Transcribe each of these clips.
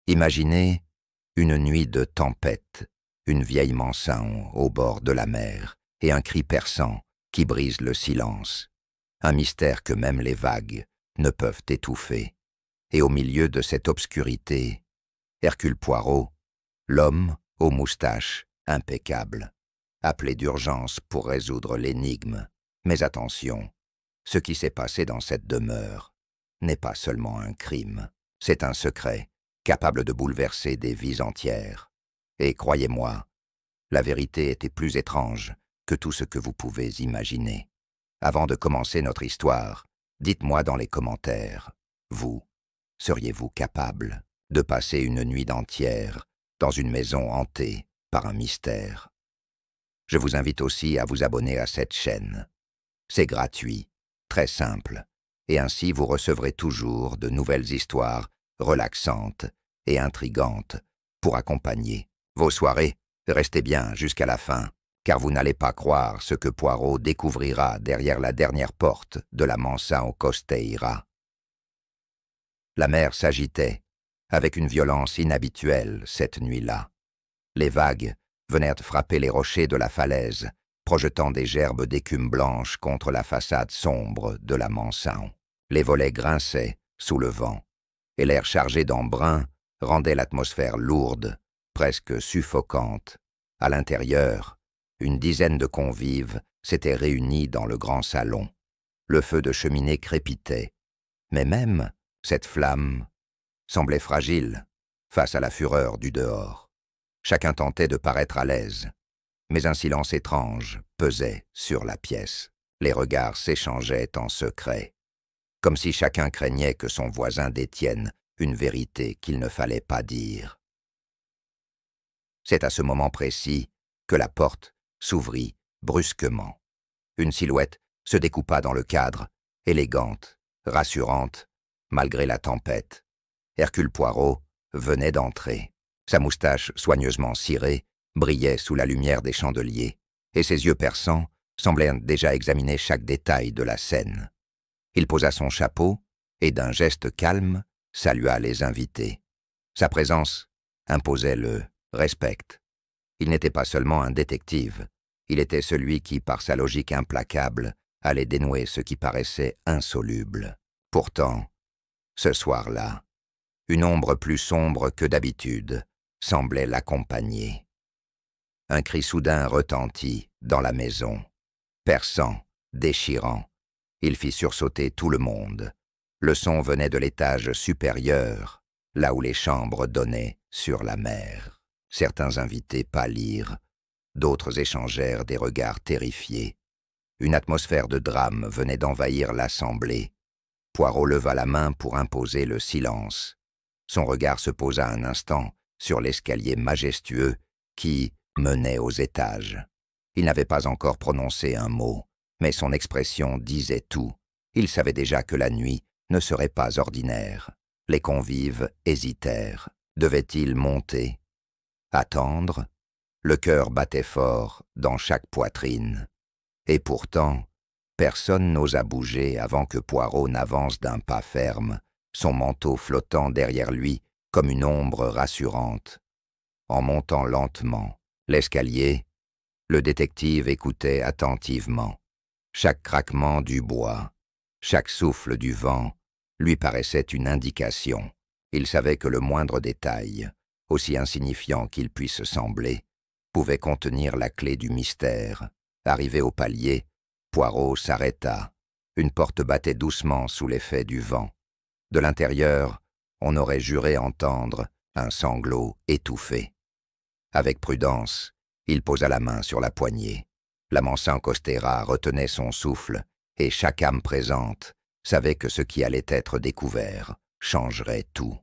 Imaginez une nuit de tempête, une vieille Mansaon au bord de la mer et un cri perçant qui brise le silence, un mystère que même les vagues ne peuvent étouffer. Et au milieu de cette obscurité, Hercule Poirot, l'homme aux moustaches impeccables, appelé d'urgence pour résoudre l'énigme. Mais attention, ce qui s'est passé dans cette demeure n'est pas seulement un crime, c'est un secret capable de bouleverser des vies entières. Et croyez-moi, la vérité était plus étrange que tout ce que vous pouvez imaginer. Avant de commencer notre histoire, dites-moi dans les commentaires, vous, seriez-vous capable de passer une nuit entière dans une maison hantée par un mystère? Je vous invite aussi à vous abonner à cette chaîne. C'est gratuit, très simple, et ainsi vous recevrez toujours de nouvelles histoires relaxantes et intrigantes pour accompagner vos soirées. Restez bien jusqu'à la fin, car vous n'allez pas croire ce que Poirot découvrira derrière la dernière porte de la Mansaon Costeira. La mer s'agitait avec une violence inhabituelle cette nuit-là. Les vagues venaient frapper les rochers de la falaise, projetant des gerbes d'écume blanche contre la façade sombre de la Mansaon. Les volets grinçaient sous le vent, et l'air chargé d'embrun rendait l'atmosphère lourde, presque suffocante. À l'intérieur, une dizaine de convives s'étaient réunis dans le grand salon. Le feu de cheminée crépitait, mais même cette flamme semblait fragile face à la fureur du dehors. Chacun tentait de paraître à l'aise, mais un silence étrange pesait sur la pièce. Les regards s'échangeaient en secret, comme si chacun craignait que son voisin détienne une vérité qu'il ne fallait pas dire. C'est à ce moment précis que la porte s'ouvrit brusquement. Une silhouette se découpa dans le cadre, élégante, rassurante, malgré la tempête. Hercule Poirot venait d'entrer. Sa moustache soigneusement cirée brillait sous la lumière des chandeliers, et ses yeux perçants semblaient déjà examiner chaque détail de la scène. Il posa son chapeau et d'un geste calme salua les invités. Sa présence imposait le respect. Il n'était pas seulement un détective, il était celui qui, par sa logique implacable, allait dénouer ce qui paraissait insoluble. Pourtant, ce soir-là, une ombre plus sombre que d'habitude semblait l'accompagner. Un cri soudain retentit dans la maison, perçant, déchirant. Il fit sursauter tout le monde. Le son venait de l'étage supérieur, là où les chambres donnaient sur la mer. Certains invités pâlirent, d'autres échangèrent des regards terrifiés. Une atmosphère de drame venait d'envahir l'assemblée. Poirot leva la main pour imposer le silence. Son regard se posa un instant sur l'escalier majestueux qui menait aux étages. Il n'avait pas encore prononcé un mot, mais son expression disait tout. Il savait déjà que la nuit ne serait pas ordinaire. Les convives hésitèrent. Devaient-ils monter? Attendre? Le cœur battait fort dans chaque poitrine. Et pourtant, personne n'osa bouger avant que Poirot n'avance d'un pas ferme, son manteau flottant derrière lui comme une ombre rassurante. En montant lentement l'escalier, le détective écoutait attentivement. Chaque craquement du bois, chaque souffle du vent lui paraissait une indication. Il savait que le moindre détail, aussi insignifiant qu'il puisse sembler, pouvait contenir la clé du mystère. Arrivé au palier, Poirot s'arrêta. Une porte battait doucement sous l'effet du vent. De l'intérieur, on aurait juré entendre un sanglot étouffé. Avec prudence, il posa la main sur la poignée. La Mansaon Costeira retenait son souffle, et chaque âme présente savait que ce qui allait être découvert changerait tout.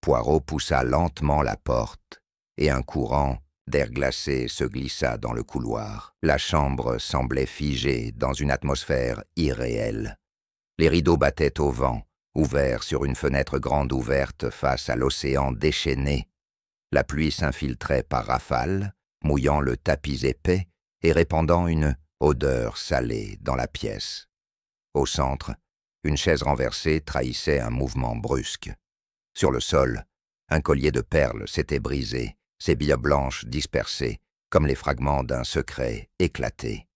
Poirot poussa lentement la porte, et un courant d'air glacé se glissa dans le couloir. La chambre semblait figée dans une atmosphère irréelle. Les rideaux battaient au vent, ouverts sur une fenêtre grande ouverte face à l'océan déchaîné. La pluie s'infiltrait par rafales, mouillant le tapis épais et répandant une odeur salée dans la pièce. Au centre, une chaise renversée trahissait un mouvement brusque. Sur le sol, un collier de perles s'était brisé, ses billes blanches dispersées, comme les fragments d'un secret éclaté.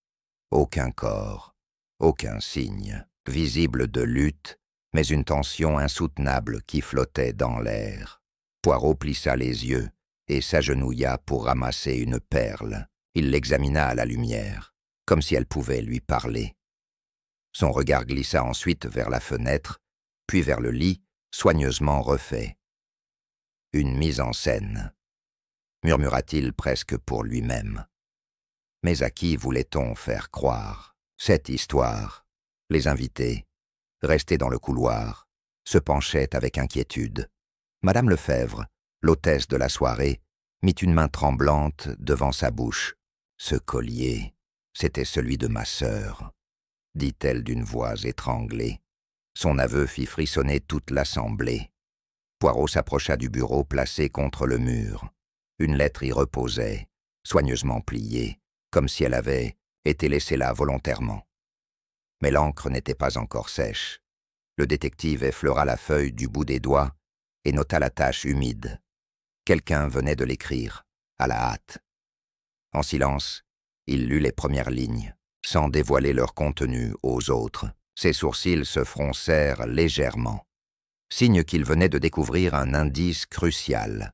Aucun corps, aucun signe, visible de lutte, mais une tension insoutenable qui flottait dans l'air. Poirot plissa les yeux et s'agenouilla pour ramasser une perle. Il l'examina à la lumière, comme si elle pouvait lui parler. Son regard glissa ensuite vers la fenêtre, puis vers le lit, soigneusement refait. Une mise en scène, murmura-t-il presque pour lui-même. Mais à qui voulait-on faire croire cette histoire? Les invités, restés dans le couloir, se penchaient avec inquiétude. Madame Lefebvre, l'hôtesse de la soirée, mit une main tremblante devant sa bouche. « Ce collier, c'était celui de ma sœur », dit-elle d'une voix étranglée. Son aveu fit frissonner toute l'assemblée. Poirot s'approcha du bureau placé contre le mur. Une lettre y reposait, soigneusement pliée, comme si elle avait été laissée là volontairement. Mais l'encre n'était pas encore sèche. Le détective effleura la feuille du bout des doigts et nota la tache humide. Quelqu'un venait de l'écrire, à la hâte. En silence, il lut les premières lignes, sans dévoiler leur contenu aux autres. Ses sourcils se froncèrent légèrement, signe qu'il venait de découvrir un indice crucial.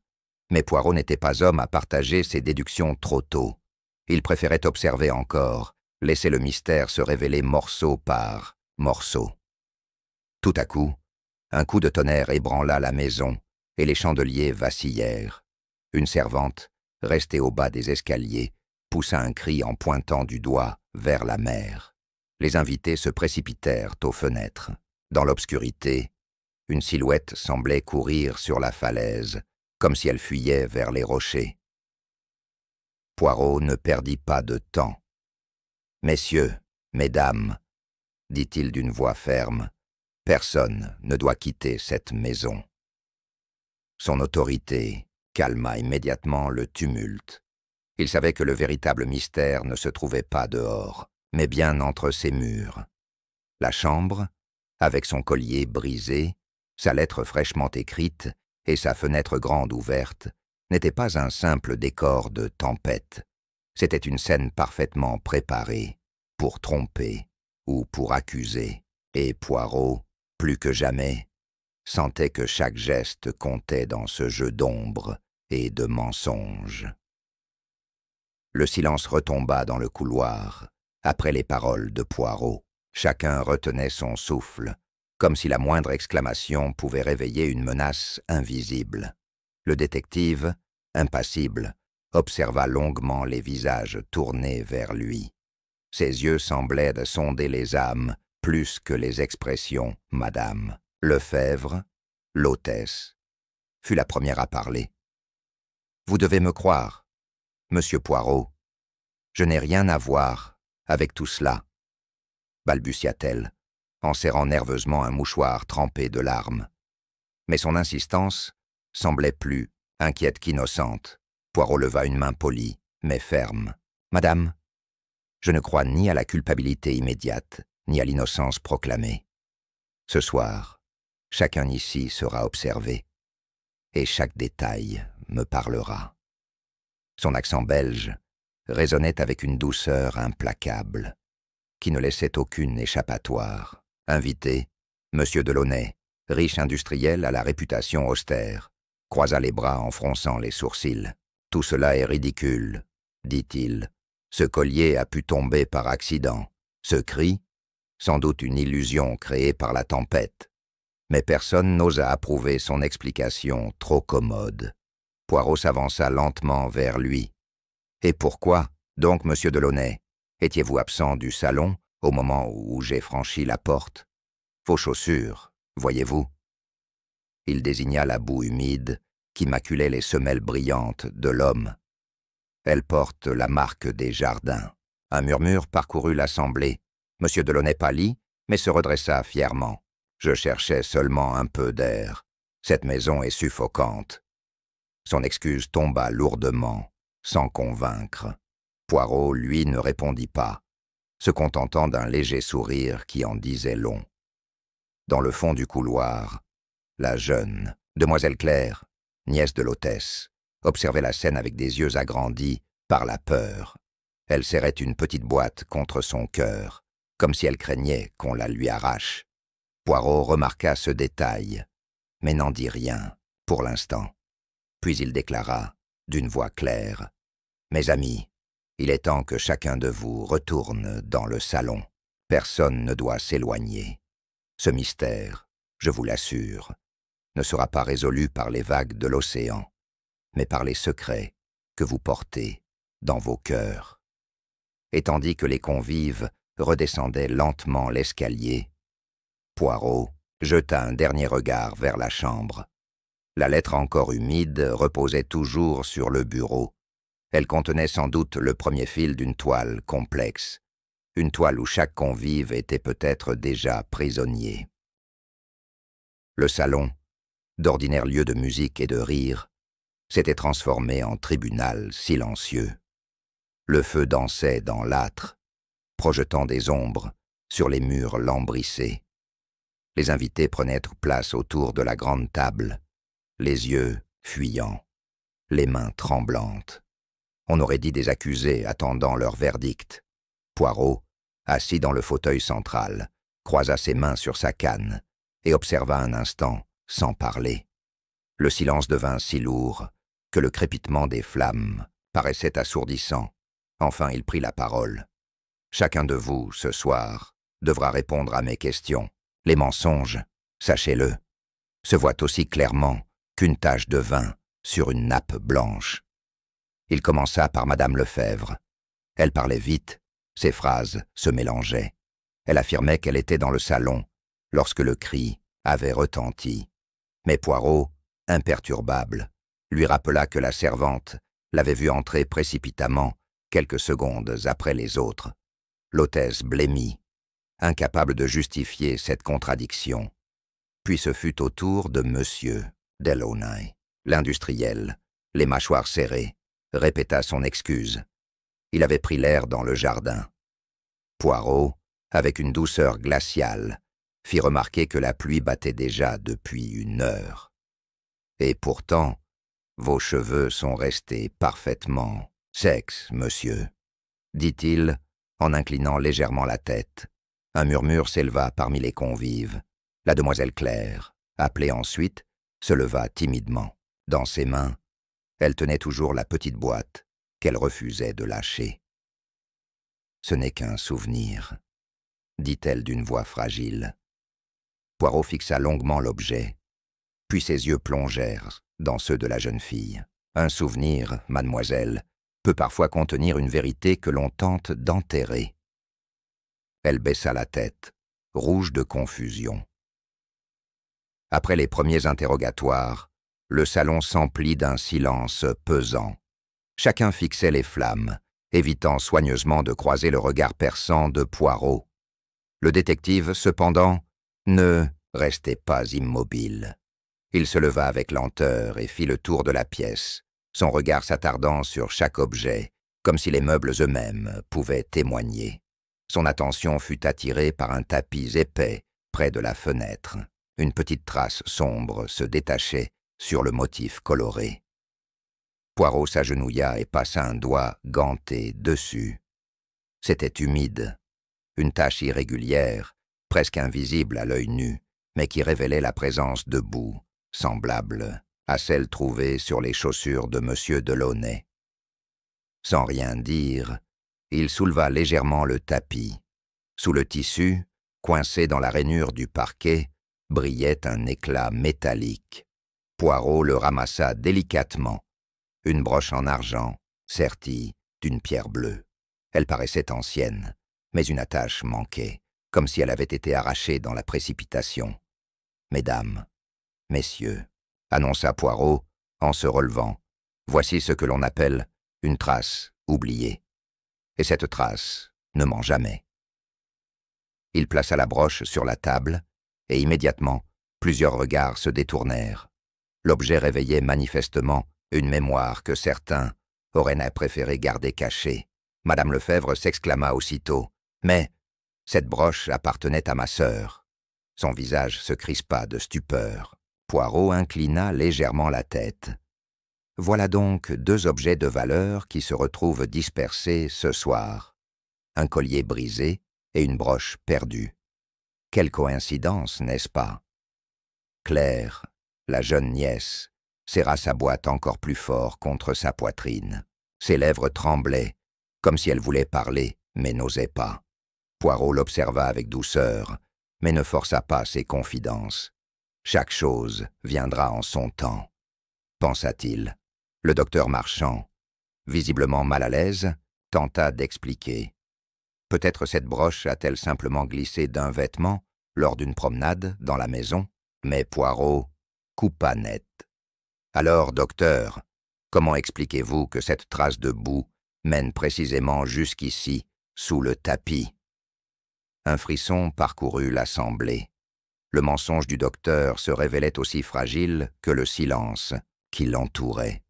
Mais Poirot n'était pas homme à partager ses déductions trop tôt. Il préférait observer encore, laisser le mystère se révéler morceau par morceau. Tout à coup, un coup de tonnerre ébranla la maison et les chandeliers vacillèrent. Une servante, restée au bas des escaliers, poussa un cri en pointant du doigt vers la mer. Les invités se précipitèrent aux fenêtres. Dans l'obscurité, une silhouette semblait courir sur la falaise, comme si elle fuyait vers les rochers. Poirot ne perdit pas de temps. « Messieurs, mesdames, dit-il d'une voix ferme, personne ne doit quitter cette maison. » Son autorité calma immédiatement le tumulte. Il savait que le véritable mystère ne se trouvait pas dehors, mais bien entre ses murs. La chambre, avec son collier brisé, sa lettre fraîchement écrite et sa fenêtre grande ouverte, n'était pas un simple décor de tempête. C'était une scène parfaitement préparée, pour tromper ou pour accuser. Et Poirot, plus que jamais, sentait que chaque geste comptait dans ce jeu d'ombre et de mensonges. Le silence retomba dans le couloir, après les paroles de Poirot. Chacun retenait son souffle, comme si la moindre exclamation pouvait réveiller une menace invisible. Le détective, impassible, observa longuement les visages tournés vers lui. Ses yeux semblaient de sonder les âmes plus que les expressions. Madame Lefebvre, l'hôtesse, fut la première à parler. « Vous devez me croire, Monsieur Poirot, je n'ai rien à voir avec tout cela, » balbutia-t-elle, en serrant nerveusement un mouchoir trempé de larmes. Mais son insistance semblait plus inquiète qu'innocente. Poirot leva une main polie, mais ferme. « Madame, je ne crois ni à la culpabilité immédiate, ni à l'innocence proclamée. Ce soir, chacun ici sera observé, et chaque détail me parlera. » Son accent belge résonnait avec une douceur implacable, qui ne laissait aucune échappatoire. Invité, M. Delaunay, riche industriel à la réputation austère, croisa les bras en fronçant les sourcils. « Tout cela est ridicule, dit-il. Ce collier a pu tomber par accident. Ce cri, sans doute une illusion créée par la tempête. » Mais personne n'osa approuver son explication trop commode. Poirot s'avança lentement vers lui. « Et pourquoi, donc, monsieur Delaunay, étiez-vous absent du salon au moment où j'ai franchi la porte? Vos chaussures, voyez-vous » Il désigna la boue humide qui maculait les semelles brillantes de l'homme. « Elle porte la marque des jardins. » Un murmure parcourut l'assemblée. Monsieur Delaunay pâlit, mais se redressa fièrement. « Je cherchais seulement un peu d'air. Cette maison est suffocante. » Son excuse tomba lourdement, sans convaincre. Poirot, lui, ne répondit pas, se contentant d'un léger sourire qui en disait long. Dans le fond du couloir, la jeune, Demoiselle Claire, nièce de l'hôtesse, observait la scène avec des yeux agrandis par la peur. Elle serrait une petite boîte contre son cœur, comme si elle craignait qu'on la lui arrache. Poirot remarqua ce détail, mais n'en dit rien, pour l'instant. Puis il déclara, d'une voix claire, « Mes amis, il est temps que chacun de vous retourne dans le salon. Personne ne doit s'éloigner. Ce mystère, je vous l'assure, ne sera pas résolu par les vagues de l'océan, mais par les secrets que vous portez dans vos cœurs. » Et tandis que les convives redescendaient lentement l'escalier, Poirot jeta un dernier regard vers la chambre. La lettre encore humide reposait toujours sur le bureau. Elle contenait sans doute le premier fil d'une toile complexe, une toile où chaque convive était peut-être déjà prisonnier. Le salon, d'ordinaire lieu de musique et de rire, s'était transformé en tribunal silencieux. Le feu dansait dans l'âtre, projetant des ombres sur les murs lambrissés. Les invités prenaient place autour de la grande table, les yeux fuyants, les mains tremblantes. On aurait dit des accusés attendant leur verdict. Poirot, assis dans le fauteuil central, croisa ses mains sur sa canne et observa un instant, sans parler. Le silence devint si lourd que le crépitement des flammes paraissait assourdissant. Enfin, il prit la parole. « Chacun de vous, ce soir, devra répondre à mes questions. Les mensonges, sachez-le, se voient aussi clairement qu'une tache de vin sur une nappe blanche. » Il commença par Madame Lefebvre. Elle parlait vite, ses phrases se mélangeaient. Elle affirmait qu'elle était dans le salon lorsque le cri avait retenti. Mais Poirot, imperturbable, lui rappela que la servante l'avait vue entrer précipitamment quelques secondes après les autres. L'hôtesse blêmit, incapable de justifier cette contradiction. Puis ce fut au tour de Monsieur Delaunay. L'industriel, les mâchoires serrées, répéta son excuse. Il avait pris l'air dans le jardin. Poirot, avec une douceur glaciale, fit remarquer que la pluie battait déjà depuis 1 heure. « Et pourtant, vos cheveux sont restés parfaitement secs, monsieur, » dit-il en inclinant légèrement la tête. Un murmure s'éleva parmi les convives. La demoiselle Claire, appelée ensuite, se leva timidement. Dans ses mains, elle tenait toujours la petite boîte qu'elle refusait de lâcher. « Ce n'est qu'un souvenir, » dit-elle d'une voix fragile. Poirot fixa longuement l'objet, puis ses yeux plongèrent dans ceux de la jeune fille. « Un souvenir, mademoiselle, peut parfois contenir une vérité que l'on tente d'enterrer. » Elle baissa la tête, rouge de confusion. Après les premiers interrogatoires, le salon s'emplit d'un silence pesant. Chacun fixait les flammes, évitant soigneusement de croiser le regard perçant de Poirot. Le détective, cependant, ne restait pas immobile. Il se leva avec lenteur et fit le tour de la pièce, son regard s'attardant sur chaque objet, comme si les meubles eux-mêmes pouvaient témoigner. Son attention fut attirée par un tapis épais près de la fenêtre. Une petite trace sombre se détachait sur le motif coloré. Poirot s'agenouilla et passa un doigt ganté dessus. C'était humide, une tache irrégulière, presque invisible à l'œil nu, mais qui révélait la présence de boue, semblable à celle trouvée sur les chaussures de M. Delaunay. Sans rien dire, il souleva légèrement le tapis. Sous le tissu, coincé dans la rainure du parquet, brillait un éclat métallique. Poirot le ramassa délicatement. Une broche en argent, sertie d'une pierre bleue. Elle paraissait ancienne, mais une attache manquait, comme si elle avait été arrachée dans la précipitation. « Mesdames, messieurs, » annonça Poirot en se relevant, « voici ce que l'on appelle une trace oubliée. Et cette trace ne ment jamais. » Il plaça la broche sur la table, et immédiatement, plusieurs regards se détournèrent. L'objet réveillait manifestement une mémoire que certains auraient préféré garder cachée. Madame Lefebvre s'exclama aussitôt, « Mais cette broche appartenait à ma sœur. » Son visage se crispa de stupeur. Poirot inclina légèrement la tête. Voilà donc 2 objets de valeur qui se retrouvent dispersés ce soir. Un collier brisé et une broche perdue. Quelle coïncidence, n'est-ce pas? Claire, la jeune nièce, serra sa boîte encore plus fort contre sa poitrine. Ses lèvres tremblaient, comme si elle voulait parler, mais n'osait pas. Poirot l'observa avec douceur, mais ne força pas ses confidences. Chaque chose viendra en son temps, pensa-t-il. Le docteur Marchand, visiblement mal à l'aise, tenta d'expliquer. Peut-être cette broche a-t-elle simplement glissé d'un vêtement lors d'une promenade dans la maison, mais Poirot coupa net. Alors, docteur, comment expliquez-vous que cette trace de boue mène précisément jusqu'ici, sous le tapis? Un frisson parcourut l'assemblée. Le mensonge du docteur se révélait aussi fragile que le silence qui l'entourait.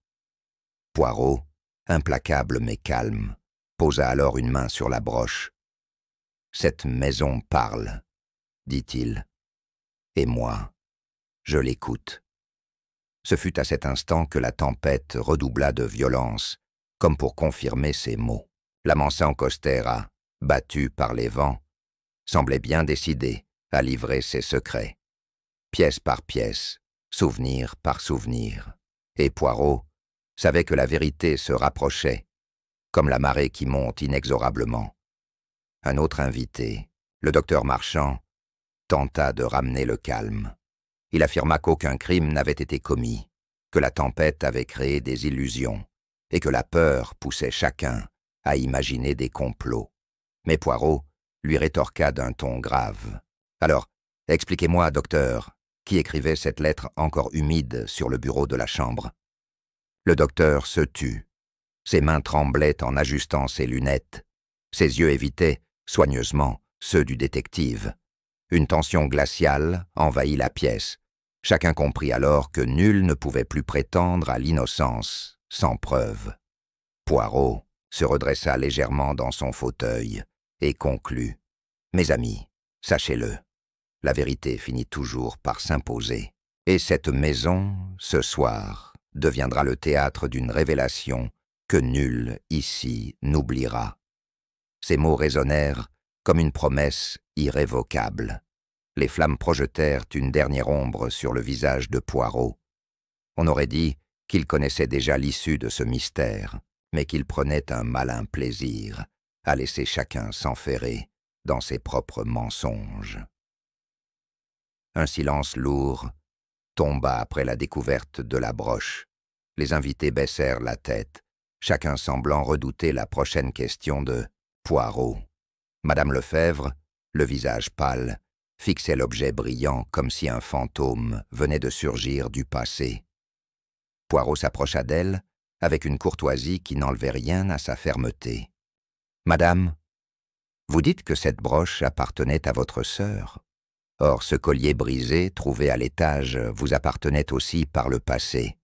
Poirot, implacable mais calme, posa alors une main sur la broche. « Cette maison parle, dit-il. Et moi, je l'écoute. » Ce fut à cet instant que la tempête redoubla de violence, comme pour confirmer ces mots. La Mansa Costera, battue par les vents, semblait bien décidée à livrer ses secrets. Pièce par pièce, souvenir par souvenir. Et Poirot savait que la vérité se rapprochait, comme la marée qui monte inexorablement. Un autre invité, le docteur Marchand, tenta de ramener le calme. Il affirma qu'aucun crime n'avait été commis, que la tempête avait créé des illusions, et que la peur poussait chacun à imaginer des complots. Mais Poirot lui rétorqua d'un ton grave. « Alors, expliquez-moi, docteur, qui écrivait cette lettre encore humide sur le bureau de la chambre ?» Le docteur se tut. Ses mains tremblaient en ajustant ses lunettes. Ses yeux évitaient, soigneusement, ceux du détective. Une tension glaciale envahit la pièce. Chacun comprit alors que nul ne pouvait plus prétendre à l'innocence sans preuve. Poirot se redressa légèrement dans son fauteuil et conclut. « Mes amis, sachez-le, la vérité finit toujours par s'imposer. Et cette maison, ce soir, deviendra le théâtre d'une révélation que nul ici n'oubliera. » Ces mots résonnèrent comme une promesse irrévocable. Les flammes projetèrent une dernière ombre sur le visage de Poirot. On aurait dit qu'il connaissait déjà l'issue de ce mystère, mais qu'il prenait un malin plaisir à laisser chacun s'enferrer dans ses propres mensonges. Un silence lourd tomba après la découverte de la broche. Les invités baissèrent la tête, chacun semblant redouter la prochaine question de Poirot. Madame Lefebvre, le visage pâle, fixait l'objet brillant comme si un fantôme venait de surgir du passé. Poirot s'approcha d'elle avec une courtoisie qui n'enlevait rien à sa fermeté. « Madame, vous dites que cette broche appartenait à votre sœur. Or, ce collier brisé, trouvé à l'étage, vous appartenait aussi par le passé.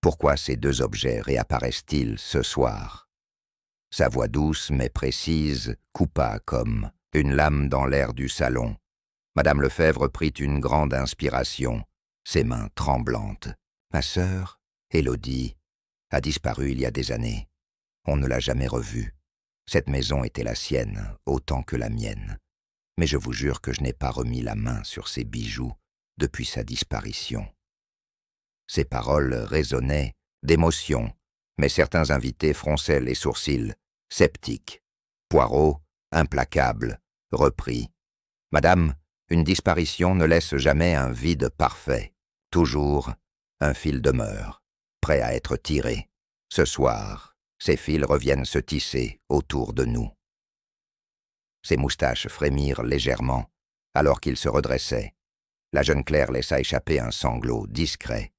Pourquoi ces 2 objets réapparaissent-ils ce soir ?» Sa voix douce mais précise coupa comme une lame dans l'air du salon. Madame Lefebvre prit une grande inspiration, ses mains tremblantes. « Ma sœur, Élodie, a disparu il y a des années. On ne l'a jamais revue. Cette maison était la sienne, autant que la mienne. Mais je vous jure que je n'ai pas remis la main sur ces bijoux depuis sa disparition. » Ces paroles résonnaient d'émotion, mais certains invités fronçaient les sourcils, sceptiques. Poirot, implacable, reprit. « Madame, une disparition ne laisse jamais un vide parfait. Toujours, un fil demeure, prêt à être tiré. Ce soir, ces fils reviennent se tisser autour de nous. » Ses moustaches frémirent légèrement, alors qu'il se redressait. La jeune Claire laissa échapper un sanglot discret.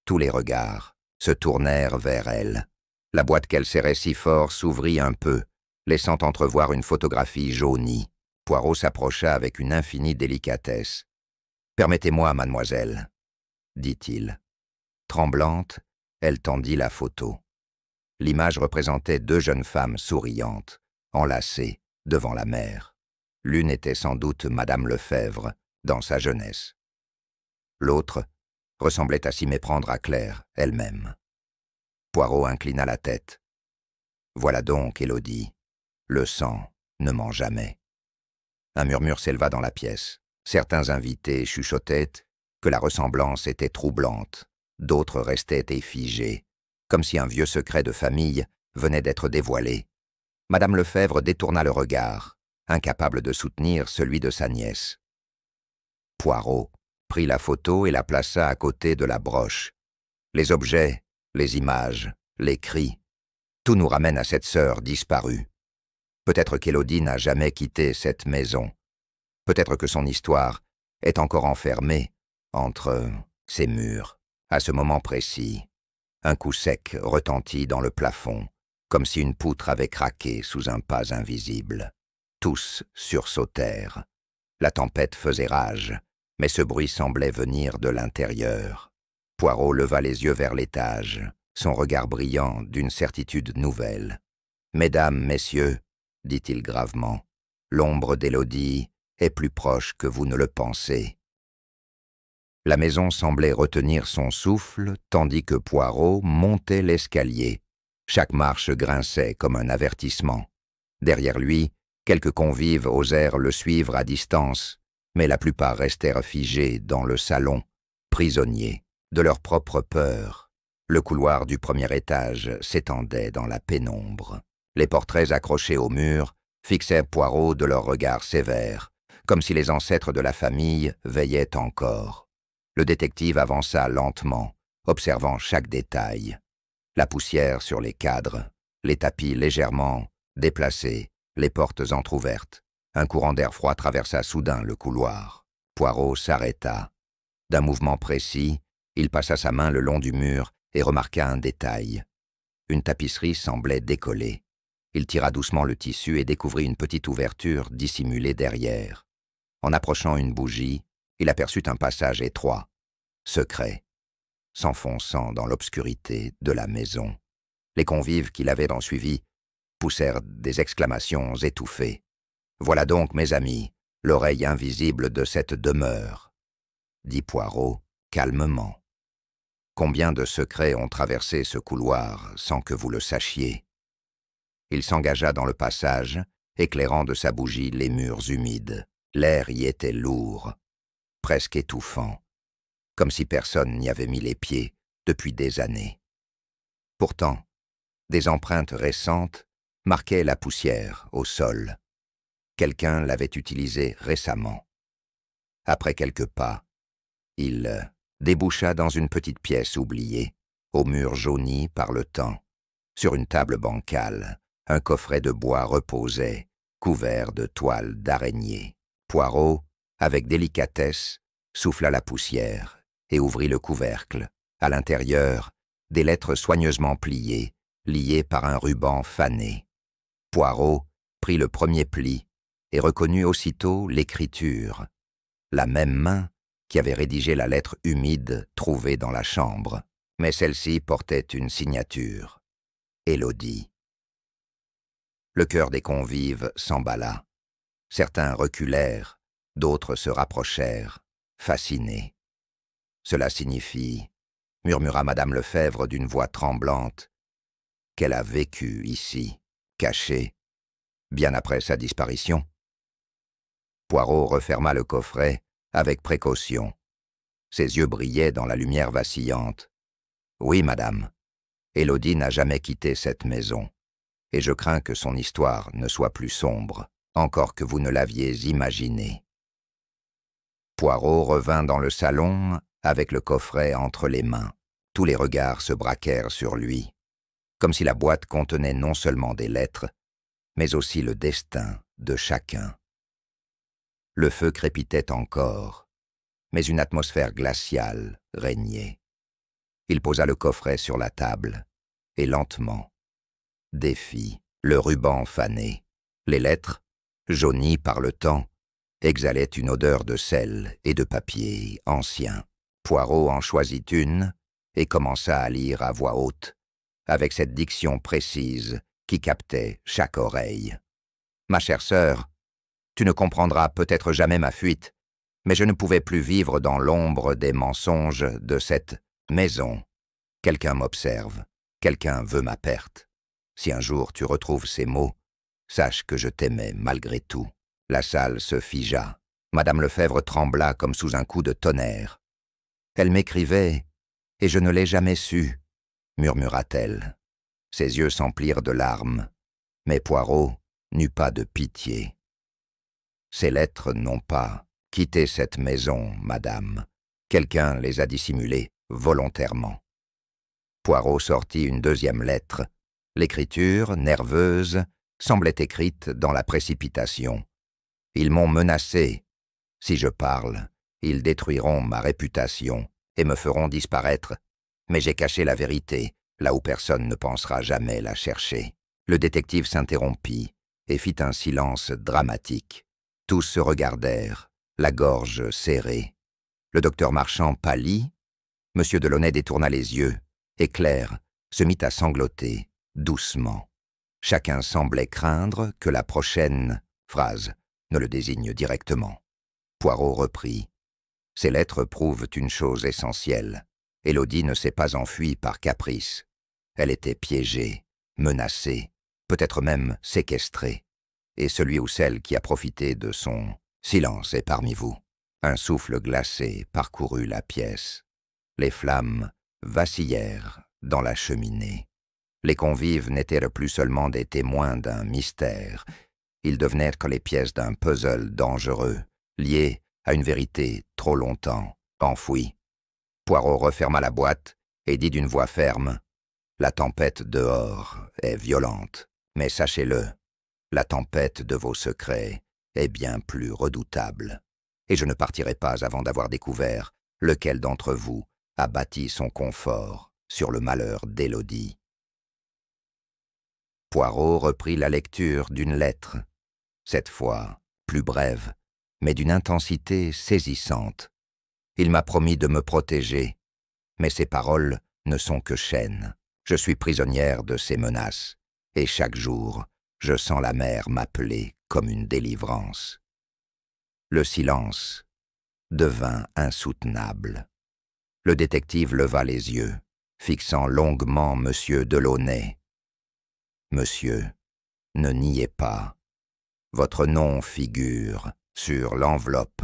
Tous les regards se tournèrent vers elle. La boîte qu'elle serrait si fort s'ouvrit un peu, laissant entrevoir une photographie jaunie. Poirot s'approcha avec une infinie délicatesse. « Permettez-moi, mademoiselle, » dit-il. Tremblante, elle tendit la photo. L'image représentait 2 jeunes femmes souriantes, enlacées, devant la mer. L'une était sans doute Madame Lefebvre, dans sa jeunesse. L'autre ressemblait à s'y méprendre à Claire, elle-même. Poirot inclina la tête. Voilà donc, Élodie, le sang ne ment jamais. Un murmure s'éleva dans la pièce. Certains invités chuchotaient que la ressemblance était troublante, d'autres restaient figés, comme si un vieux secret de famille venait d'être dévoilé. Madame Lefebvre détourna le regard, incapable de soutenir celui de sa nièce. Poirot prit la photo et la plaça à côté de la broche. Les objets, les images, les cris, tout nous ramène à cette sœur disparue. Peut-être qu'Élodie n'a jamais quitté cette maison. Peut-être que son histoire est encore enfermée entre ces murs. À ce moment précis, un coup sec retentit dans le plafond, comme si une poutre avait craqué sous un pas invisible. Tous sursautèrent. La tempête faisait rage, mais ce bruit semblait venir de l'intérieur. Poirot leva les yeux vers l'étage, son regard brillant d'une certitude nouvelle. « Mesdames, messieurs, dit-il gravement, l'ombre d'Élodie est plus proche que vous ne le pensez. » La maison semblait retenir son souffle, tandis que Poirot montait l'escalier. Chaque marche grinçait comme un avertissement. Derrière lui, quelques convives osèrent le suivre à distance, mais la plupart restèrent figés dans le salon, prisonniers de leur propre peur. Le couloir du premier étage s'étendait dans la pénombre. Les portraits accrochés au mur fixèrent Poirot de leurs regards sévères, comme si les ancêtres de la famille veillaient encore. Le détective avança lentement, observant chaque détail. La poussière sur les cadres, les tapis légèrement déplacés, les portes entr'ouvertes. Un courant d'air froid traversa soudain le couloir. Poirot s'arrêta. D'un mouvement précis, il passa sa main le long du mur et remarqua un détail. Une tapisserie semblait décollée. Il tira doucement le tissu et découvrit une petite ouverture dissimulée derrière. En approchant une bougie, il aperçut un passage étroit, secret, s'enfonçant dans l'obscurité de la maison. Les convives qui l'avaient suivi poussèrent des exclamations étouffées. « Voilà donc, mes amis, l'oreille invisible de cette demeure, » dit Poirot calmement. « Combien de secrets ont traversé ce couloir sans que vous le sachiez ?» Il s'engagea dans le passage, éclairant de sa bougie les murs humides. L'air y était lourd, presque étouffant, comme si personne n'y avait mis les pieds depuis des années. Pourtant, des empreintes récentes marquaient la poussière au sol. Quelqu'un l'avait utilisée récemment. Après quelques pas, il déboucha dans une petite pièce oubliée, aux murs jaunis par le temps. Sur une table bancale, un coffret de bois reposait, couvert de toiles d'araignée. Poirot, avec délicatesse, souffla la poussière et ouvrit le couvercle. À l'intérieur, des lettres soigneusement pliées, liées par un ruban fané. Poirot prit le premier pli et reconnut aussitôt l'écriture, la même main qui avait rédigé la lettre humide trouvée dans la chambre. Mais celle-ci portait une signature, Élodie. Le cœur des convives s'emballa. Certains reculèrent, d'autres se rapprochèrent, fascinés. « Cela signifie, » murmura Madame Lefebvre d'une voix tremblante, « qu'elle a vécu ici, cachée, bien après sa disparition. » Poirot referma le coffret avec précaution. Ses yeux brillaient dans la lumière vacillante. « Oui, madame, Élodie n'a jamais quitté cette maison, et je crains que son histoire ne soit plus sombre, encore que vous ne l'aviez imaginée. » Poirot revint dans le salon avec le coffret entre les mains. Tous les regards se braquèrent sur lui, comme si la boîte contenait non seulement des lettres, mais aussi le destin de chacun. Le feu crépitait encore, mais une atmosphère glaciale régnait. Il posa le coffret sur la table et lentement défit le ruban fané. Les lettres, jaunies par le temps, exhalait une odeur de sel et de papier ancien. Poirot en choisit une et commença à lire à voix haute, avec cette diction précise qui captait chaque oreille. « Ma chère sœur, tu ne comprendras peut-être jamais ma fuite, Mais je ne pouvais plus vivre dans l'ombre des mensonges de cette maison. Quelqu'un m'observe, quelqu'un veut ma perte. Si un jour tu retrouves ces mots, sache que je t'aimais malgré tout. La salle se figea. Madame Lefebvre trembla comme sous un coup de tonnerre. Elle m'écrivait, et je ne l'ai jamais su, murmura-t-elle. Ses yeux s'emplirent de larmes, mais Poirot n'eut pas de pitié. Ces lettres n'ont pas quitté cette maison, madame. Quelqu'un les a dissimulées volontairement. Poirot sortit une deuxième lettre. L'écriture, nerveuse, semblait écrite dans la précipitation. Ils m'ont menacé. Si je parle, ils détruiront ma réputation et me feront disparaître. Mais j'ai caché la vérité, là où personne ne pensera jamais la chercher. Le détective s'interrompit et fit un silence dramatique. Tous se regardèrent, la gorge serrée. Le docteur Marchand pâlit. M. Delaunay détourna les yeux, et Claire se mit à sangloter, doucement. Chacun semblait craindre que la prochaine phrase ne le désigne directement. Poirot reprit. Ces lettres prouvent une chose essentielle. Élodie ne s'est pas enfuie par caprice. Elle était piégée, menacée, peut-être même séquestrée. Et celui ou celle qui a profité de son silence est parmi vous. Un souffle glacé parcourut la pièce. Les flammes vacillèrent dans la cheminée. Les convives n'étaient plus seulement des témoins d'un mystère. Ils devenaient que les pièces d'un puzzle dangereux, lié à une vérité trop longtemps enfouie. Poirot referma la boîte et dit d'une voix ferme « La tempête dehors est violente, mais sachez-le, la tempête de vos secrets est bien plus redoutable. Et je ne partirai pas avant d'avoir découvert lequel d'entre vous a bâti son confort sur le malheur d'Élodie. » Poirot reprit la lecture d'une lettre, cette fois plus brève, mais d'une intensité saisissante. Il m'a promis de me protéger, mais ses paroles ne sont que chaînes. Je suis prisonnière de ses menaces, et chaque jour, je sens la mer m'appeler comme une délivrance. Le silence devint insoutenable. Le détective leva les yeux, fixant longuement M. Delaunay. « Monsieur, ne niez pas. Votre nom figure sur l'enveloppe.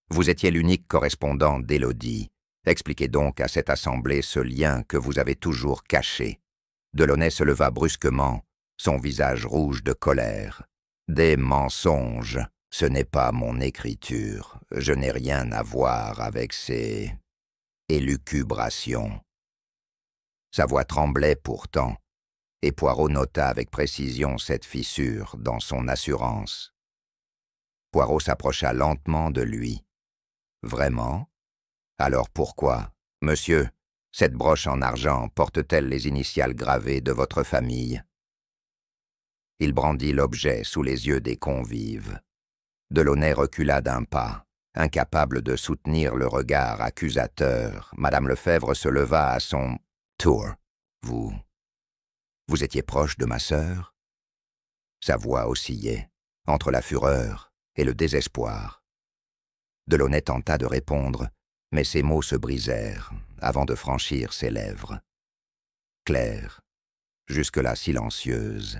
Vous étiez l'unique correspondant d'Élodie. Expliquez donc à cette assemblée ce lien que vous avez toujours caché. » Delaunay se leva brusquement, son visage rouge de colère. « Des mensonges, ce n'est pas mon écriture. Je n'ai rien à voir avec ces élucubrations. » Sa voix tremblait pourtant, et Poirot nota avec précision cette fissure dans son assurance. Poirot s'approcha lentement de lui. « Vraiment? Alors pourquoi, monsieur, cette broche en argent porte-t-elle les initiales gravées de votre famille ?» Il brandit l'objet sous les yeux des convives. Delaunay recula d'un pas, incapable de soutenir le regard accusateur. Madame Lefebvre se leva à son tour. « Vous étiez proche de ma sœur ?» Sa voix oscillait, entre la fureur et le désespoir. Delaunay tenta de répondre, mais ses mots se brisèrent avant de franchir ses lèvres. Claire, jusque-là silencieuse,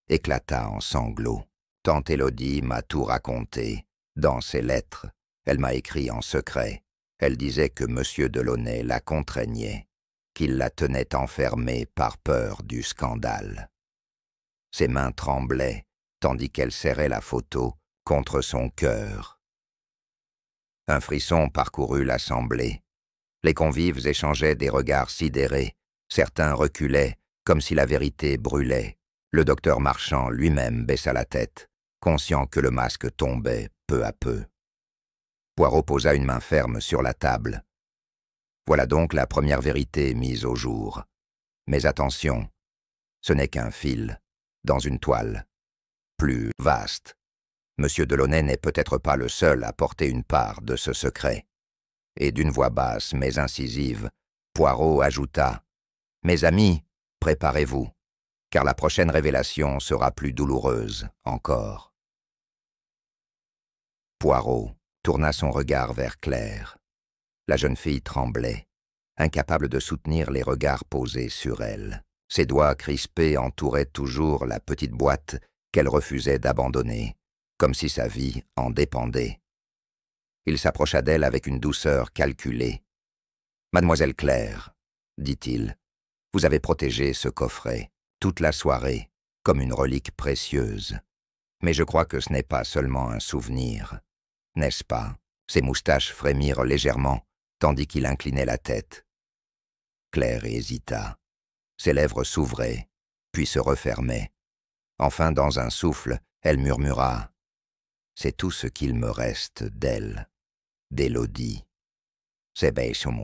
éclata en sanglots. Tante Élodie m'a tout raconté. Dans ses lettres, elle m'a écrit en secret. Elle disait que M. Delaunay la contraignait, qu'il la tenait enfermée par peur du scandale. Ses mains tremblaient, tandis qu'elle serrait la photo contre son cœur. Un frisson parcourut l'assemblée. Les convives échangeaient des regards sidérés. Certains reculaient, comme si la vérité brûlait. Le docteur Marchand lui-même baissa la tête, conscient que le masque tombait peu à peu. Poirot posa une main ferme sur la table. Voilà donc la première vérité mise au jour. Mais attention, ce n'est qu'un fil, dans une toile, plus vaste. Monsieur Delaunay n'est peut-être pas le seul à porter une part de ce secret. Et d'une voix basse mais incisive, Poirot ajouta « Mes amis, préparez-vous, car la prochaine révélation sera plus douloureuse encore. » Poirot tourna son regard vers Claire. La jeune fille tremblait, incapable de soutenir les regards posés sur elle. Ses doigts crispés entouraient toujours la petite boîte qu'elle refusait d'abandonner, comme si sa vie en dépendait. Il s'approcha d'elle avec une douceur calculée. « Mademoiselle Claire, dit-il, vous avez protégé ce coffret toute la soirée, comme une relique précieuse. Mais je crois que ce n'est pas seulement un souvenir. N'est-ce pas ?» Ses moustaches frémirent légèrement, tandis qu'il inclinait la tête. Claire hésita. Ses lèvres s'ouvraient, puis se refermaient. Enfin, dans un souffle, elle murmura « C'est tout ce qu'il me reste d'elle, d'Élodie. » Ses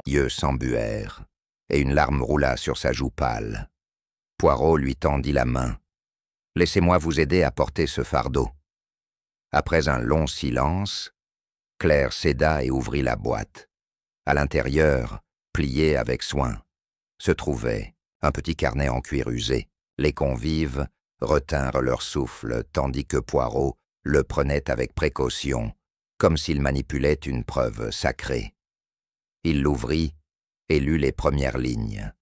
yeux s'embuèrent, et une larme roula sur sa joue pâle. Poirot lui tendit la main. « Laissez-moi vous aider à porter ce fardeau. » Après un long silence, Claire céda et ouvrit la boîte. À l'intérieur, plié avec soin, se trouvait un petit carnet en cuir usé. Les convives retinrent leur souffle, tandis que Poirot le prenait avec précaution, comme s'il manipulait une preuve sacrée. Il l'ouvrit et lut les premières lignes.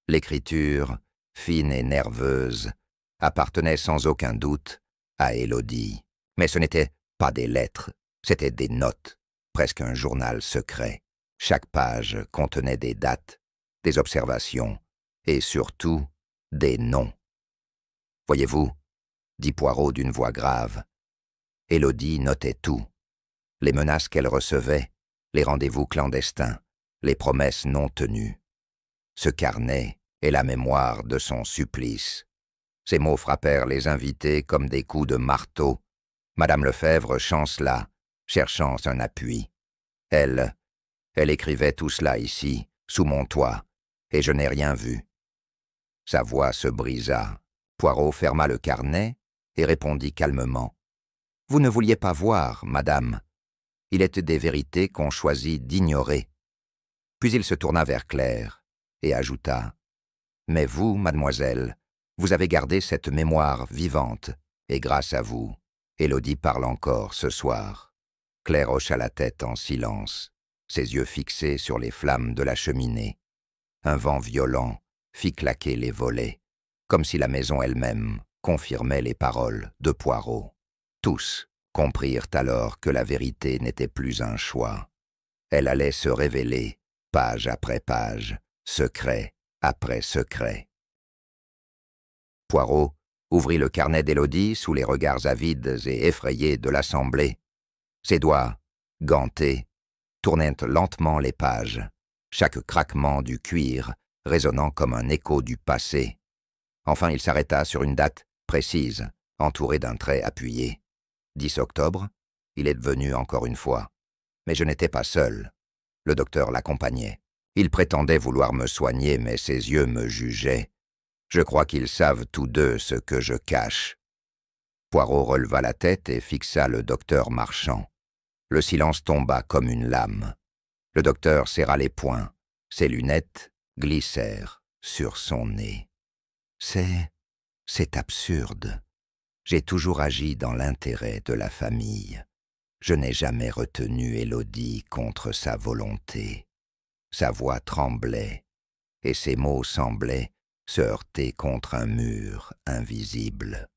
L'écriture, fine et nerveuse, appartenait sans aucun doute à Élodie. Mais ce n'était pas des lettres, c'étaient des notes, presque un journal secret. Chaque page contenait des dates, des observations et surtout des noms. « Voyez-vous, » dit Poirot d'une voix grave, Élodie notait tout. Les menaces qu'elle recevait, les rendez-vous clandestins, les promesses non tenues. Ce carnet est la mémoire de son supplice. Ces mots frappèrent les invités comme des coups de marteau. Madame Lefebvre chancela, cherchant un appui. Elle écrivait tout cela ici, sous mon toit, et je n'ai rien vu. Sa voix se brisa. Poirot ferma le carnet et répondit calmement. « Vous ne vouliez pas voir, madame. Il était des vérités qu'on choisit d'ignorer. » Puis il se tourna vers Claire et ajouta « Mais vous, mademoiselle, vous avez gardé cette mémoire vivante, et grâce à vous, Élodie parle encore ce soir. » Claire hocha la tête en silence, ses yeux fixés sur les flammes de la cheminée. Un vent violent fit claquer les volets, comme si la maison elle-même confirmait les paroles de Poirot. Tous comprirent alors que la vérité n'était plus un choix. Elle allait se révéler, page après page, secret après secret. Poirot ouvrit le carnet d'Élodie sous les regards avides et effrayés de l'assemblée. Ses doigts, gantés, tournaient lentement les pages, chaque craquement du cuir résonnant comme un écho du passé. Enfin, il s'arrêta sur une date précise, entourée d'un trait appuyé. 10 octobre, il est venu encore une fois. Mais je n'étais pas seul. Le docteur l'accompagnait. Il prétendait vouloir me soigner, mais ses yeux me jugeaient. Je crois qu'ils savent tous deux ce que je cache. Poirot releva la tête et fixa le docteur Marchand. Le silence tomba comme une lame. Le docteur serra les poings. Ses lunettes glissèrent sur son nez. C'est absurde. J'ai toujours agi dans l'intérêt de la famille. Je n'ai jamais retenu Élodie contre sa volonté. Sa voix tremblait, et ses mots semblaient se heurter contre un mur invisible.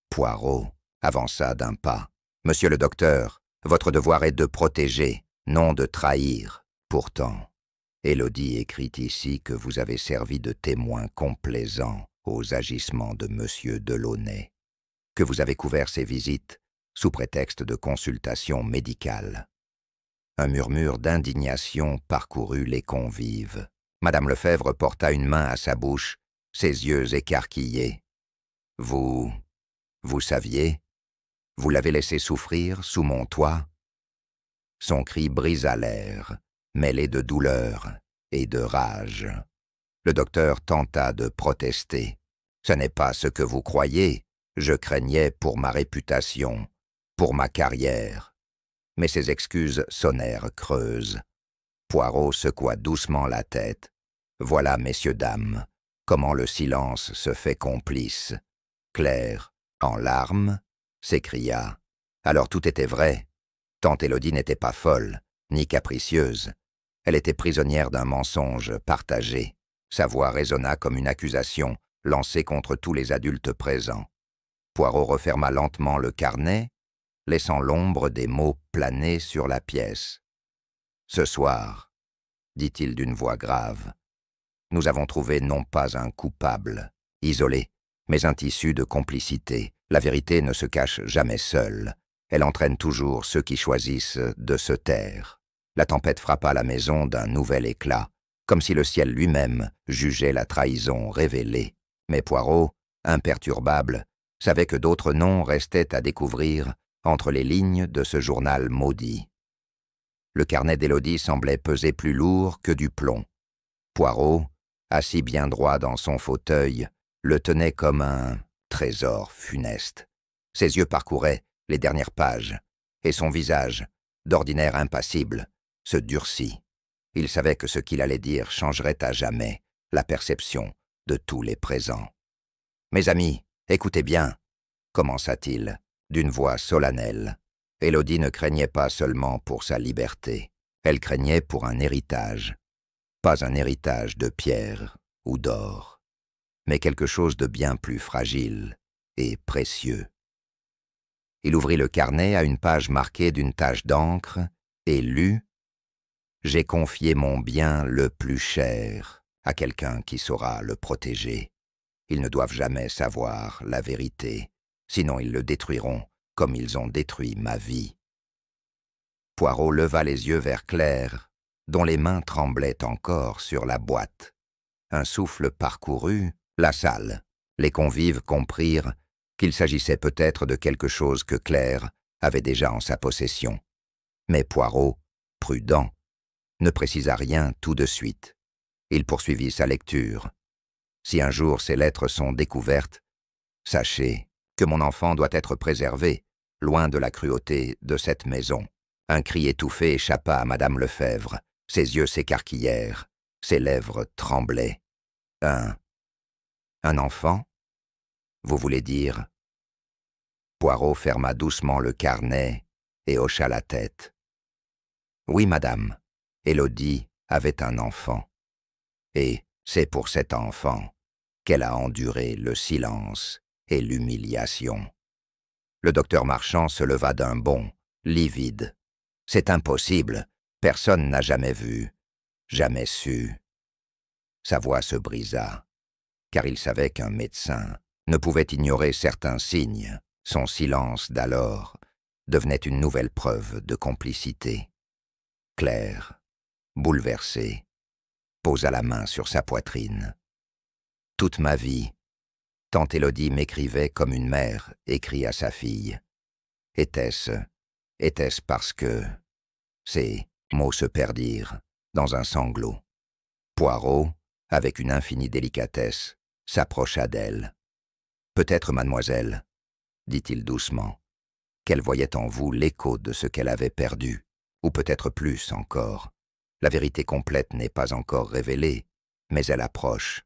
Poirot avança d'un pas. « Monsieur le docteur, votre devoir est de protéger, non de trahir. Pourtant, Élodie écrit ici que vous avez servi de témoin complaisant aux agissements de Monsieur Delaunay, que vous avez couvert ses visites sous prétexte de consultation médicale. » Un murmure d'indignation parcourut les convives. Madame Lefebvre porta une main à sa bouche, ses yeux écarquillés. « Vous saviez? Vous l'avez laissé souffrir sous mon toit ?» Son cri brisa l'air, mêlé de douleur et de rage. Le docteur tenta de protester. « Ce n'est pas ce que vous croyez. Je craignais pour ma réputation, pour ma carrière. » Mais ses excuses sonnèrent creuses. Poirot secoua doucement la tête. « Voilà, messieurs, dames, comment le silence se fait complice. » Claire, en larmes, s'écria. « Alors tout était vrai. Tante Élodie n'était pas folle, ni capricieuse. Elle était prisonnière d'un mensonge partagé. Sa voix résonna comme une accusation lancée contre tous les adultes présents. Poirot referma lentement le carnet, laissant l'ombre des mots planer sur la pièce. « Ce soir, dit-il d'une voix grave, nous avons trouvé non pas un coupable, isolé, mais un tissu de complicité. La vérité ne se cache jamais seule. Elle entraîne toujours ceux qui choisissent de se taire. » La tempête frappa la maison d'un nouvel éclat, comme si le ciel lui-même jugeait la trahison révélée. Mais Poirot, imperturbable, savait que d'autres noms restaient à découvrir entre les lignes de ce journal maudit. Le carnet d'Élodie semblait peser plus lourd que du plomb. Poirot, assis bien droit dans son fauteuil, le tenait comme un trésor funeste. Ses yeux parcouraient les dernières pages, et son visage, d'ordinaire impassible, se durcit. Il savait que ce qu'il allait dire changerait à jamais la perception de tous les présents. « Mes amis, écoutez bien, » commença-t-il, d'une voix solennelle. Élodie ne craignait pas seulement pour sa liberté, elle craignait pour un héritage. Pas un héritage de pierre ou d'or, mais quelque chose de bien plus fragile et précieux. Il ouvrit le carnet à une page marquée d'une tache d'encre et lut « J'ai confié mon bien le plus cher à quelqu'un qui saura le protéger. Ils ne doivent jamais savoir la vérité, sinon ils le détruiront comme ils ont détruit ma vie. » Poirot leva les yeux vers Claire, dont les mains tremblaient encore sur la boîte. Un souffle parcourut la salle. Les convives comprirent qu'il s'agissait peut-être de quelque chose que Claire avait déjà en sa possession. Mais Poirot, prudent, ne précisa rien tout de suite. Il poursuivit sa lecture. « Si un jour ces lettres sont découvertes, sachez que mon enfant doit être préservé, loin de la cruauté de cette maison. » Un cri étouffé échappa à Madame Lefebvre. Ses yeux s'écarquillèrent, ses lèvres tremblaient. « Un enfant? Vous voulez dire ?» Poirot ferma doucement le carnet et hocha la tête. « Oui, madame, Élodie avait un enfant. Et c'est pour cet enfant qu'elle a enduré le silence et l'humiliation. » Le docteur Marchand se leva d'un bond, livide. « C'est impossible, personne n'a jamais vu, jamais su. » Sa voix se brisa, car il savait qu'un médecin ne pouvait ignorer certains signes. Son silence d'alors devenait une nouvelle preuve de complicité. Claire, bouleversée, posa la main sur sa poitrine. « Toute ma vie, tante Élodie m'écrivait comme une mère écrit à sa fille. Était-ce parce que... » Ces mots se perdirent dans un sanglot. Poirot, avec une infinie délicatesse, s'approcha d'elle. « Peut-être, mademoiselle, dit-il doucement, qu'elle voyait en vous l'écho de ce qu'elle avait perdu, ou peut-être plus encore. La vérité complète n'est pas encore révélée, mais elle approche. »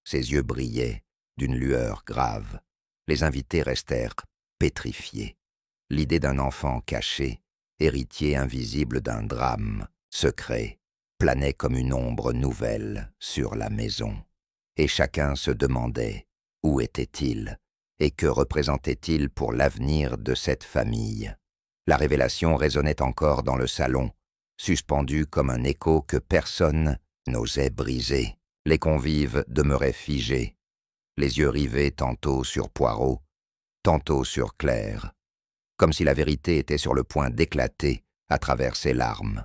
Ses yeux brillaient d'une lueur grave. Les invités restèrent pétrifiés. L'idée d'un enfant caché, héritier invisible d'un drame secret, planait comme une ombre nouvelle sur la maison. Et chacun se demandait où était-il et que représentait-il pour l'avenir de cette famille. La révélation résonnait encore dans le salon, suspendue comme un écho que personne n'osait briser. Les convives demeuraient figés, les yeux rivés tantôt sur Poirot, tantôt sur Claire, comme si la vérité était sur le point d'éclater à travers ses larmes.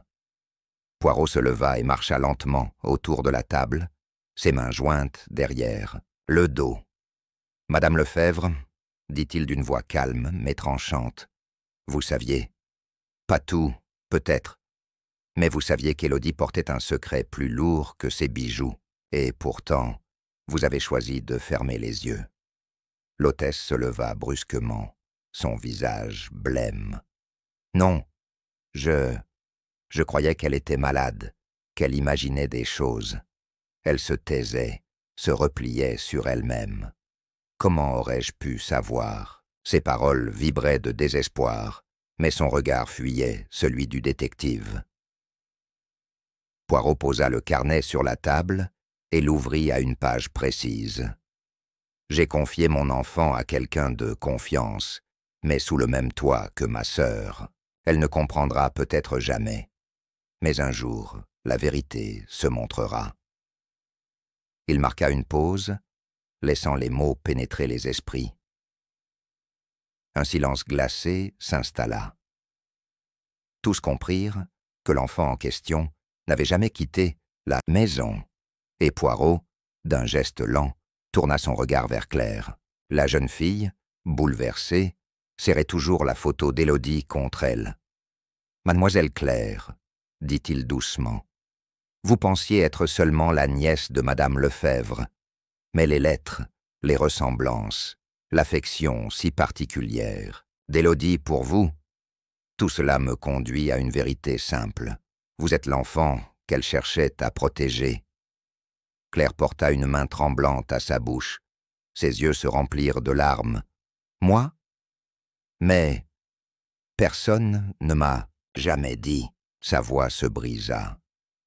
Poirot se leva et marcha lentement autour de la table, ses mains jointes derrière, le dos. « Madame Lefebvre, dit-il d'une voix calme mais tranchante, vous saviez, pas tout, peut-être, mais vous saviez qu'Élodie portait un secret plus lourd que ses bijoux, et pourtant, vous avez choisi de fermer les yeux. » L'hôtesse se leva brusquement, son visage blême. « Non, je croyais qu'elle était malade, qu'elle imaginait des choses. » Elle se taisait, se repliait sur elle-même. Comment aurais-je pu savoir? Ses paroles vibraient de désespoir, mais son regard fuyait celui du détective. Poirot posa le carnet sur la table et l'ouvrit à une page précise. J'ai confié mon enfant à quelqu'un de confiance, mais sous le même toit que ma sœur. Elle ne comprendra peut-être jamais. Mais un jour, la vérité se montrera. Il marqua une pause, laissant les mots pénétrer les esprits. Un silence glacé s'installa. Tous comprirent que l'enfant en question n'avait jamais quitté la maison, et Poirot, d'un geste lent, tourna son regard vers Claire. La jeune fille, bouleversée, serrait toujours la photo d'Élodie contre elle. « Mademoiselle Claire, dit-il doucement, vous pensiez être seulement la nièce de Madame Lefebvre, mais les lettres, les ressemblances, l'affection si particulière d'Élodie pour vous, tout cela me conduit à une vérité simple. Vous êtes l'enfant qu'elle cherchait à protéger. » Claire porta une main tremblante à sa bouche. Ses yeux se remplirent de larmes. « Moi ? Mais personne ne m'a jamais dit. » Sa voix se brisa,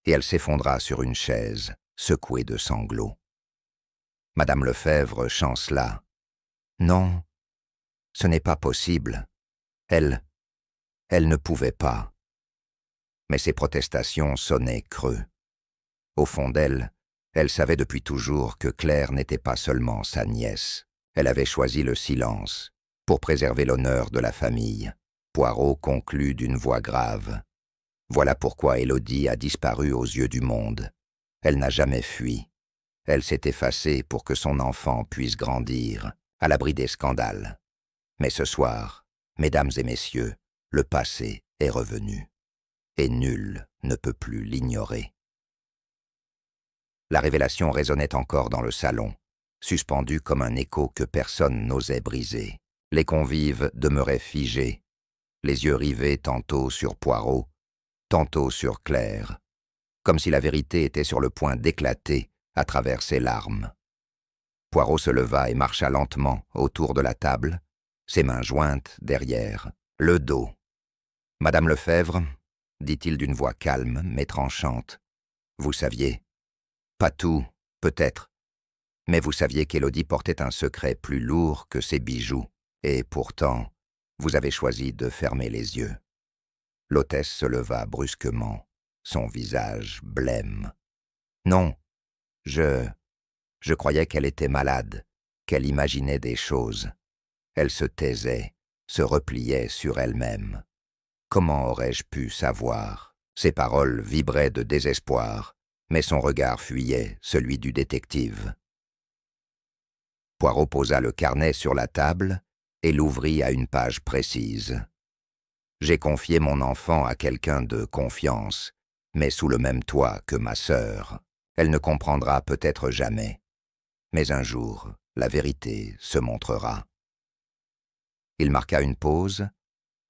et elle s'effondra sur une chaise, secouée de sanglots. Madame Lefebvre chancela. « Non, ce n'est pas possible. Elle ne pouvait pas. » Mais ses protestations sonnaient creux. Au fond d'elle, elle savait depuis toujours que Claire n'était pas seulement sa nièce. Elle avait choisi le silence pour préserver l'honneur de la famille. Poirot conclut d'une voix grave. Voilà pourquoi Élodie a disparu aux yeux du monde. Elle n'a jamais fui. Elle s'est effacée pour que son enfant puisse grandir, à l'abri des scandales. Mais ce soir, mesdames et messieurs, le passé est revenu. Et nul ne peut plus l'ignorer. La révélation résonnait encore dans le salon, suspendue comme un écho que personne n'osait briser. Les convives demeuraient figés, les yeux rivés tantôt sur Poirot, tantôt sur Claire, comme si la vérité était sur le point d'éclater à travers ses larmes. Poirot se leva et marcha lentement autour de la table, ses mains jointes derrière, le dos. « Madame Lefebvre, dit-il d'une voix calme mais tranchante, vous saviez, pas tout, peut-être, mais vous saviez qu'Élodie portait un secret plus lourd que ses bijoux, et pourtant, vous avez choisi de fermer les yeux. » L'hôtesse se leva brusquement, son visage blême. « Non, je croyais qu'elle était malade, qu'elle imaginait des choses. » Elle se taisait, se repliait sur elle-même. Comment aurais-je pu savoir? Ses paroles vibraient de désespoir, mais son regard fuyait celui du détective. Poirot posa le carnet sur la table et l'ouvrit à une page précise. J'ai confié mon enfant à quelqu'un de confiance, mais sous le même toit que ma sœur. Elle ne comprendra peut-être jamais. Mais un jour, la vérité se montrera. Il marqua une pause,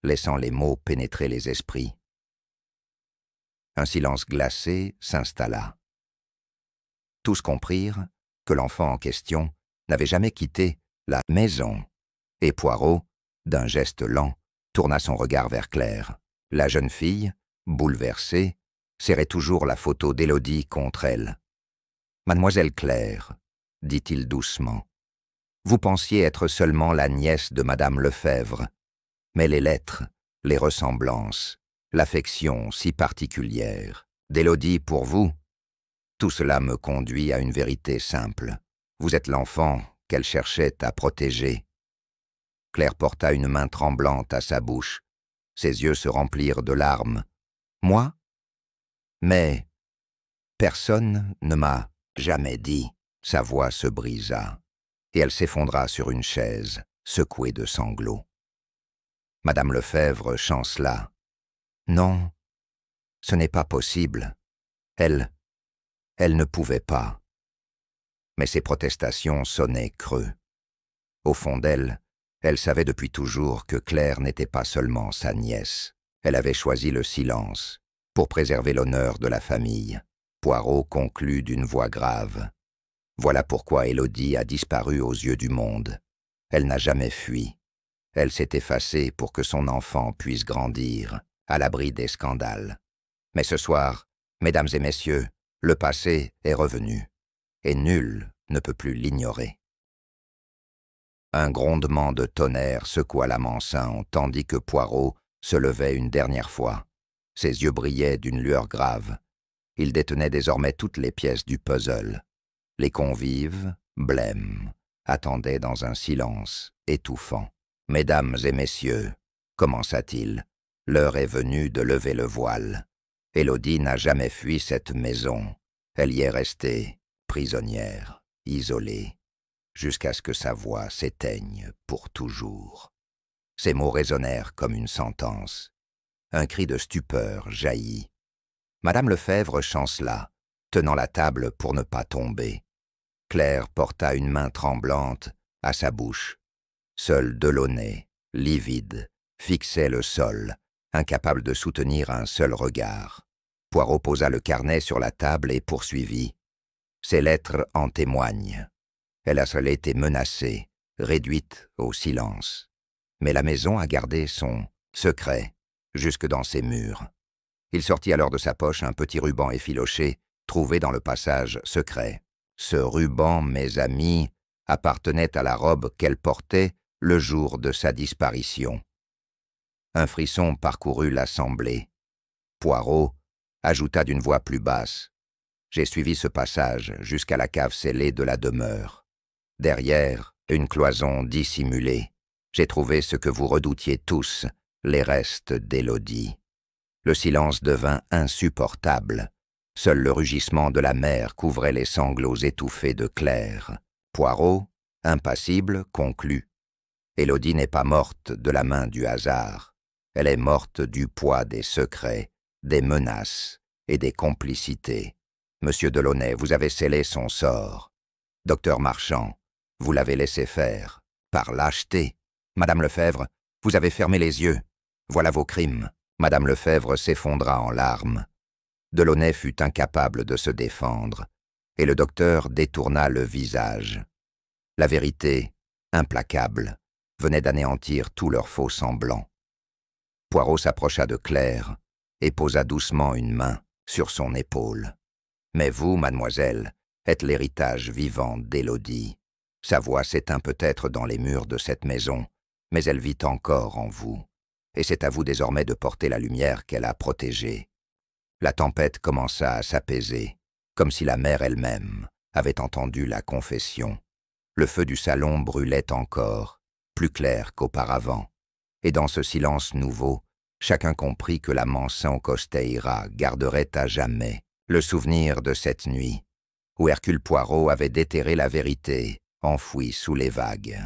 laissant les mots pénétrer les esprits. Un silence glacé s'installa. Tous comprirent que l'enfant en question n'avait jamais quitté la maison, et Poirot, d'un geste lent, tourna son regard vers Claire. La jeune fille, bouleversée, serrait toujours la photo d'Élodie contre elle. « Mademoiselle Claire, dit-il doucement, vous pensiez être seulement la nièce de Madame Lefebvre, mais les lettres, les ressemblances, l'affection si particulière d'Élodie pour vous, tout cela me conduit à une vérité simple. Vous êtes l'enfant qu'elle cherchait à protéger. » Claire porta une main tremblante à sa bouche. Ses yeux se remplirent de larmes. « Moi ? Mais personne ne m'a jamais dit. » Sa voix se brisa, et elle s'effondra sur une chaise, secouée de sanglots. Madame Lefebvre chancela. « Non, ce n'est pas possible. Elle ne pouvait pas. » Mais ses protestations sonnaient creux. Au fond d'elle, elle savait depuis toujours que Claire n'était pas seulement sa nièce. Elle avait choisi le silence pour préserver l'honneur de la famille. Poirot conclut d'une voix grave. Voilà pourquoi Élodie a disparu aux yeux du monde. Elle n'a jamais fui. Elle s'est effacée pour que son enfant puisse grandir, à l'abri des scandales. Mais ce soir, mesdames et messieurs, le passé est revenu, et nul ne peut plus l'ignorer. Un grondement de tonnerre secoua la Mansin tandis que Poirot se levait une dernière fois. Ses yeux brillaient d'une lueur grave. Il détenait désormais toutes les pièces du puzzle. Les convives, blêmes, attendaient dans un silence étouffant. « Mesdames et messieurs, commença-t-il, l'heure est venue de lever le voile. Élodie n'a jamais fui cette maison. Elle y est restée, prisonnière, isolée, jusqu'à ce que sa voix s'éteigne pour toujours. » Ces mots résonnèrent comme une sentence. Un cri de stupeur jaillit. Madame Lefebvre chancela, tenant la table pour ne pas tomber. Claire porta une main tremblante à sa bouche. Seul Delaunay, livide, fixait le sol, incapable de soutenir un seul regard. Poirot posa le carnet sur la table et poursuivit. Ces lettres en témoignent. Elle a seule été menacée, réduite au silence. Mais la maison a gardé son secret jusque dans ses murs. Il sortit alors de sa poche un petit ruban effiloché, trouvé dans le passage secret. Ce ruban, mes amis, appartenait à la robe qu'elle portait le jour de sa disparition. Un frisson parcourut l'assemblée. Poirot ajouta d'une voix plus basse. J'ai suivi ce passage jusqu'à la cave scellée de la demeure. Derrière, une cloison dissimulée. J'ai trouvé ce que vous redoutiez tous, les restes d'Élodie. Le silence devint insupportable. Seul le rugissement de la mer couvrait les sanglots étouffés de Claire. Poirot, impassible, conclut. Élodie n'est pas morte de la main du hasard. Elle est morte du poids des secrets, des menaces et des complicités. Monsieur Delaunay, vous avez scellé son sort. Docteur Marchand, vous l'avez laissé faire, par lâcheté. Madame Lefebvre, vous avez fermé les yeux. Voilà vos crimes. Madame Lefebvre s'effondra en larmes. Delaunay fut incapable de se défendre, et le docteur détourna le visage. La vérité, implacable, venait d'anéantir tous leurs faux semblants. Poirot s'approcha de Claire et posa doucement une main sur son épaule. « Mais vous, mademoiselle, êtes l'héritage vivant d'Élodie. Sa voix s'éteint peut-être dans les murs de cette maison, mais elle vit encore en vous, et c'est à vous désormais de porter la lumière qu'elle a protégée. » La tempête commença à s'apaiser, comme si la mer elle-même avait entendu la confession. Le feu du salon brûlait encore, plus clair qu'auparavant, et dans ce silence nouveau, chacun comprit que la Mansin Costeira garderait à jamais le souvenir de cette nuit, où Hercule Poirot avait déterré la vérité, enfouie sous les vagues.